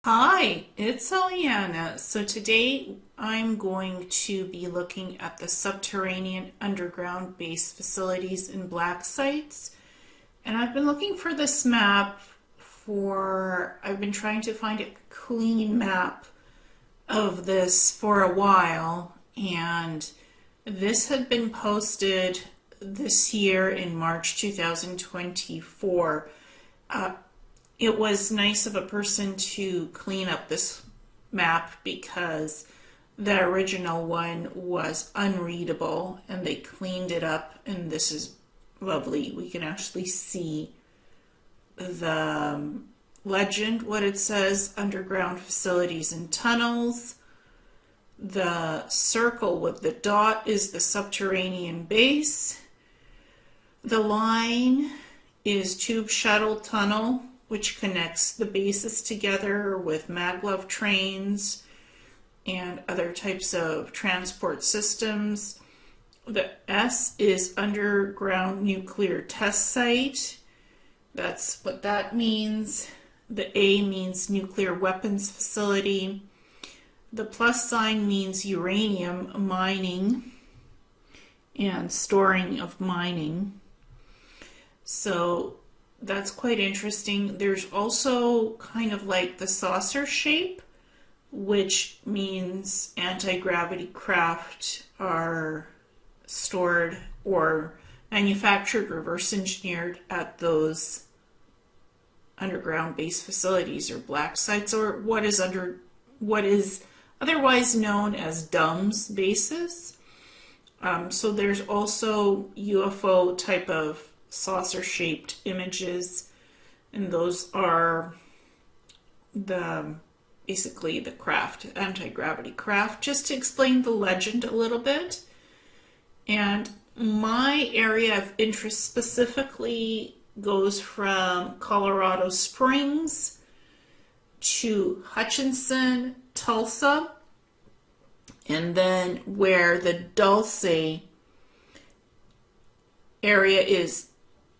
Hi, it's Ileana. So today I'm going to be looking at the subterranean underground base facilities in black sites. And I've been looking for this map I've been trying to find a clean map of this for a while. And this had been posted this year in March 2024. It was nice of a person to clean up this map because the original one was unreadable and they cleaned it up, and this is lovely. We can actually see the legend, what it says: underground facilities and tunnels. The circle with the dot is the subterranean base. The line is tube shuttle tunnel, which connects the bases together with maglev trains and other types of transport systems. The S is underground nuclear test site. That's what that means. The A means nuclear weapons facility. The plus sign means uranium mining and storing of mining. So that's quite interesting. There's also kind of like the saucer shape, which means anti-gravity craft are stored or manufactured, reverse engineered at those underground base facilities or black sites, or what is otherwise known as DUMS bases. So there's also UFO type of saucer-shaped images, and those are basically the craft, anti-gravity craft, just to explain the legend a little bit. And my area of interest specifically goes from Colorado Springs to Hutchinson, Tulsa, and then where the Dulce area is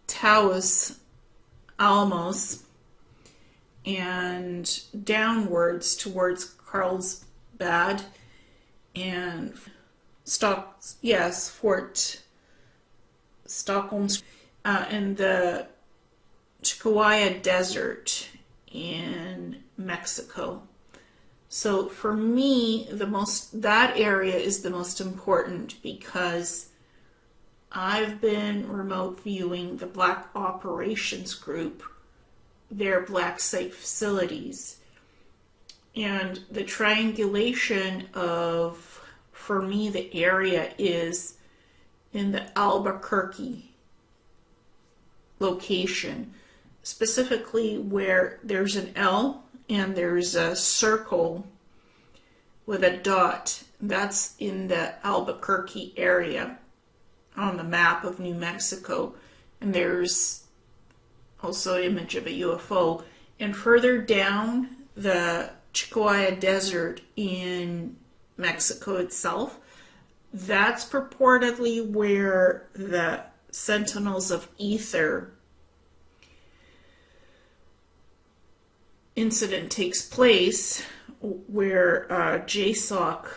Taos Alamos, and downwards towards Carlsbad and Fort Stockholm, and the Chihuahua Desert in Mexico. So for me, that area is the most important because I've been remote viewing the Black Operations Group, their black site facilities, and the triangulation of, for me, the area is in the Albuquerque location, specifically where there's an L and there's a circle with a dot. That's in the Albuquerque area on the map of New Mexico, and there's also an image of a UFO. And further down, the Chihuahua Desert in Mexico itself, that's purportedly where the Sentinels of Ether incident takes place, where JSOC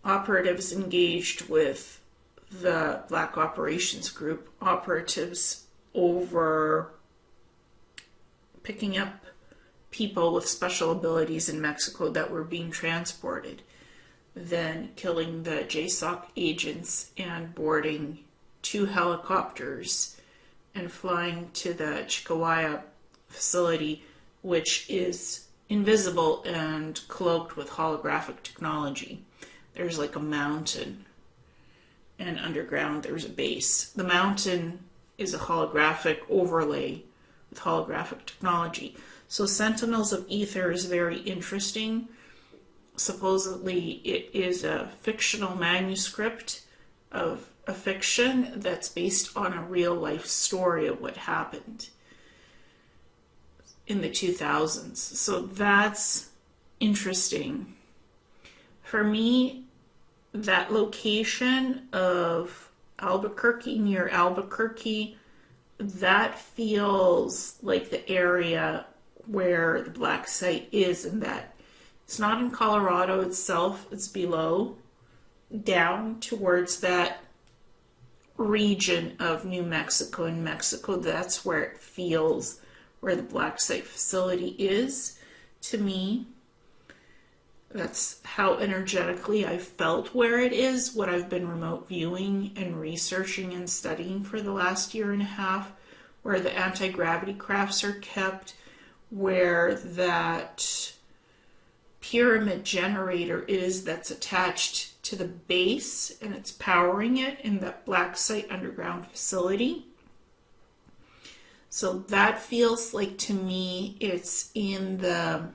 operatives engaged with the Black Operations Group operatives over picking up people with special abilities in Mexico that were being transported, then killing the JSOC agents and boarding 2 helicopters and flying to the Chihuahua facility, which is invisible and cloaked with holographic technology. There's like a mountain, and underground there's a base. The mountain is a holographic overlay with holographic technology. So Sentinels of Ether is very interesting. Supposedly it is a fictional manuscript of a fiction that's based on a real life story of what happened in the 2000s. So that's interesting. For me, that location of Albuquerque, near Albuquerque, that feels like the area where the black site is, in that it's not in Colorado itself, it's below, down towards that region of New Mexico and Mexico. That's where it feels where the black site facility is to me. That's how energetically I felt where it is, what I've been remote viewing and researching and studying for the last year and a half, where the anti-gravity crafts are kept, where that pyramid generator is that's attached to the base and it's powering it in that black site underground facility. So that feels like, to me, it's in the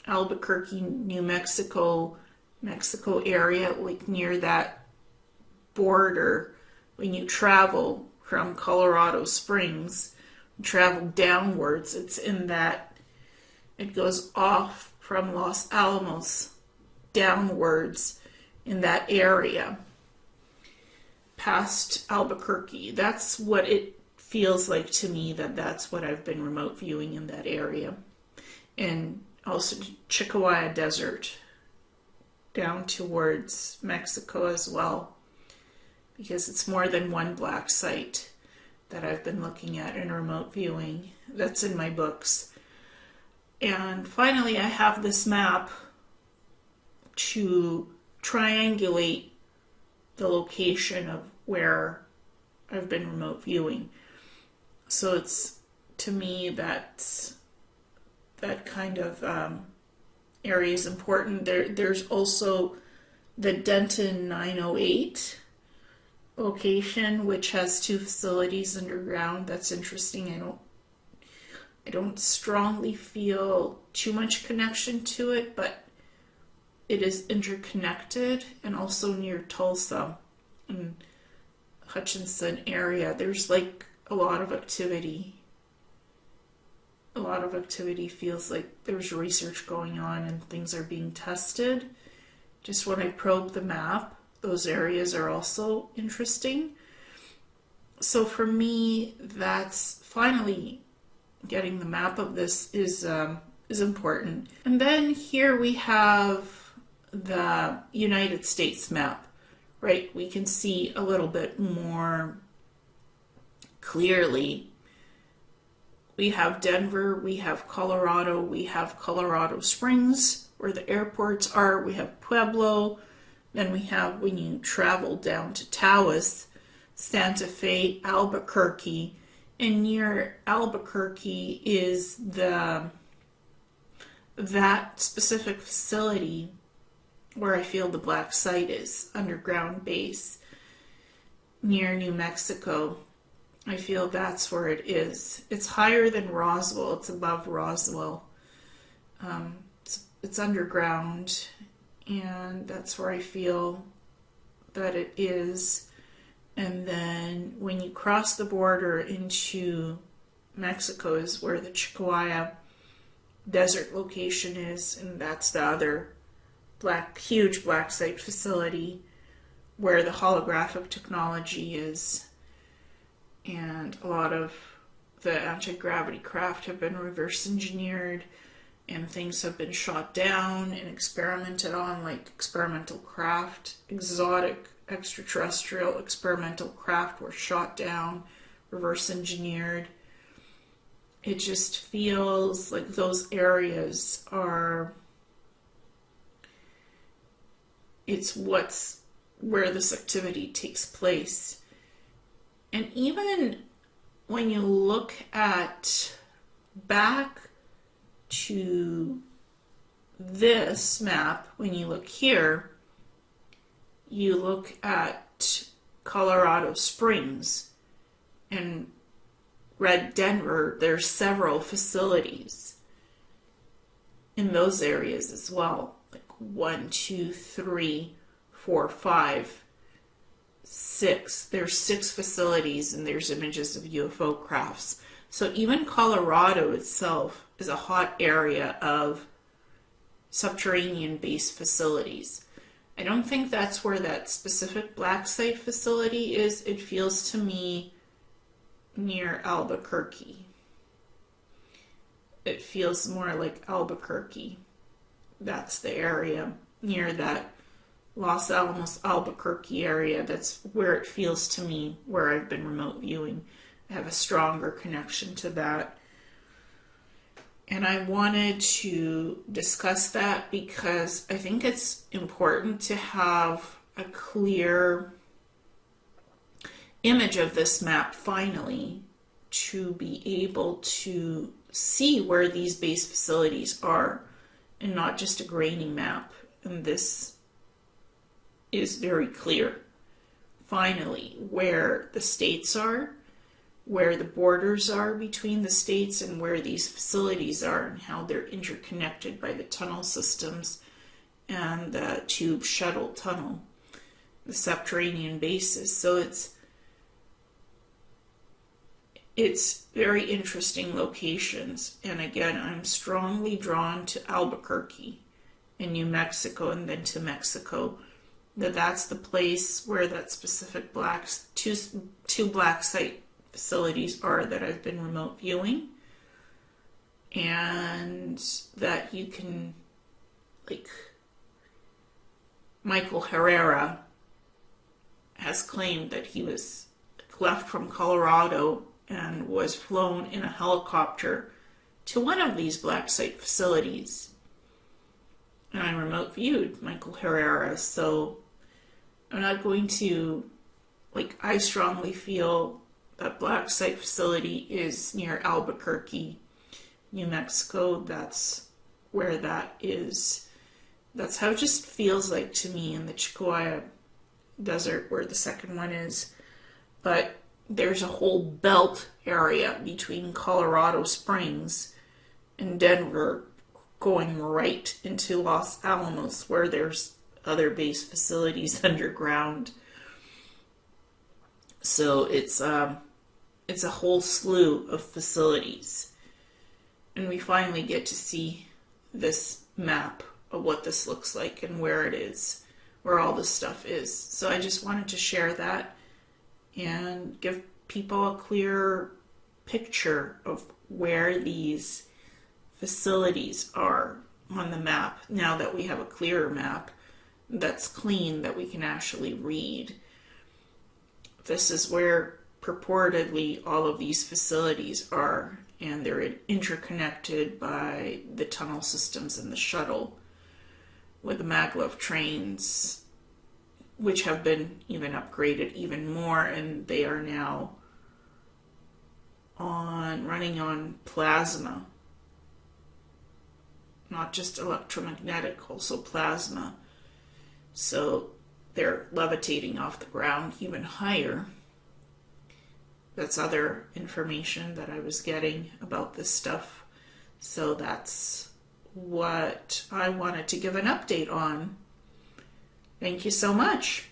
Albuquerque, New Mexico, Mexico area, like near that border. When you travel from Colorado Springs, travel downwards, it's in that, it goes off from Los Alamos downwards in that area past Albuquerque. That's what it feels like to me, that's what I've been remote viewing in that area. And also Chihuahua Desert down towards Mexico as well, because it's more than one black site that I've been looking at in remote viewing. That's in my books. And finally, I have this map to triangulate the location of where I've been remote viewing. So it's, to me, that kind of area is important. There's also the Denton 908 location, which has 2 facilities underground. That's interesting. I don't strongly feel too much connection to it, but it is interconnected, and also near Tulsa and Hutchinson area. There's like a lot of activity. A lot of activity, feels like there's research going on and things are being tested. Just when I probe the map, those areas are also interesting. So for me, that's finally getting the map of this is important. And then here we have the United States map, right? We can see a little bit more clearly. We have Denver, we have Colorado, we have Colorado Springs, where the airports are, we have Pueblo, then we have, when you travel down to Taos, Santa Fe, Albuquerque, and near Albuquerque is that specific facility where I feel the black site is, underground base, near New Mexico. I feel that's where it is. It's higher than Roswell. It's above Roswell. It's underground, and that's where I feel that it is. And then when you cross the border into Mexico is where the Chihuahua Desert location is, and that's the other huge black site facility where the holographic technology is. And a lot of the anti-gravity craft have been reverse engineered, and things have been shot down and experimented on, like experimental craft, exotic extraterrestrial experimental craft were shot down, reverse engineered. It just feels like those areas are, it's where this activity takes place. And even when you look at back to this map, when you look here, you look at Colorado Springs and Red Denver, there's several facilities in those areas as well. Like 1, 2, 3, 4, 5, 6. There's 6 facilities, and there's images of UFO crafts. So even Colorado itself is a hot area of subterranean base facilities. I don't think that's where that specific black site facility is. It feels to me near Albuquerque. it feels more like Albuquerque. That's the area near that Los Alamos, Albuquerque area. That's where it feels to me, where I've been remote viewing. I have a stronger connection to that. And I wanted to discuss that because I think it's important to have a clear image of this map finally, to be able to see where these base facilities are and not just a grainy map. And this is very clear, finally, where the states are, where the borders are between the states, and where these facilities are and how they're interconnected by the tunnel systems and the tube shuttle tunnel, the subterranean bases. So it's very interesting locations. And again, I'm strongly drawn to Albuquerque in New Mexico, and then to Mexico. That's the place where that specific two black site facilities are that I've been remote viewing, and that you can, like, Michael Herrera has claimed that he was left from Colorado and was flown in a helicopter to one of these black site facilities. And I remote viewed Michael Herrera, so I'm not going to, I strongly feel that black site facility is near Albuquerque, New Mexico. That's where that is. That's how it just feels like to me, in the Chicoaya Desert, where the second one is. But there's a whole belt area between Colorado Springs and Denver going right into Los Alamos, where there's other base facilities underground. So it's a whole slew of facilities. And we finally get to see this map of what this looks like and where it is, where all this stuff is. So I just wanted to share that and give people a clear picture of where these facilities are on the map, now that we have a clearer map that's clean, that we can actually read. This is where purportedly all of these facilities are, and they're interconnected by the tunnel systems and the shuttle with the maglev trains, which have been even upgraded even more, and they are now running on plasma, not just electromagnetic, also plasma. So they're levitating off the ground even higher. That's other information that I was getting about this stuff. So that's what I wanted to give an update on. Thank you so much.